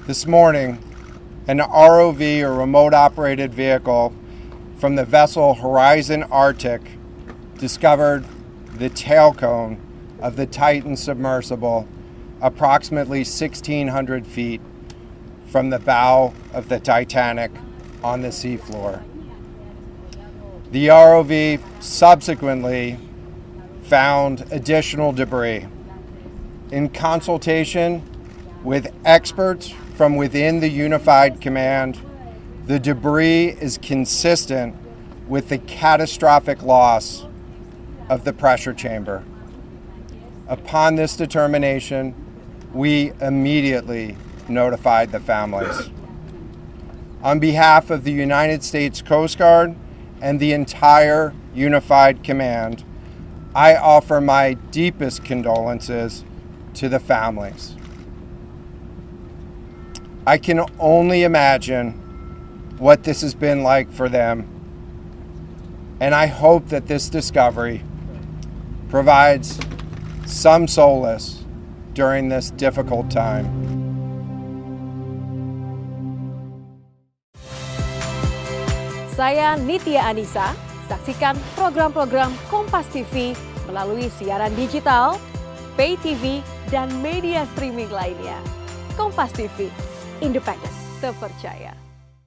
This morning, an ROV, or remote operated vehicle, from the vessel Horizon Arctic discovered the tail cone of the Titan submersible approximately 1,600 feet from the bow of the Titanic on the seafloor. The ROV subsequently found additional debris. In consultation with experts from within the Unified Command, the debris is consistent with the catastrophic loss of the pressure chamber. Upon this determination, we immediately notified the families. On behalf of the United States Coast Guard and the entire Unified Command, I offer my deepest condolences to the families. I can only imagine what this has been like for them, and I hope that this discovery provides some solace during this difficult time. Saya Nitya Anissa, saksikan program-program Kompas TV melalui siaran digital, pay TV, dan media streaming lainnya. Kompas TV, independen, terpercaya.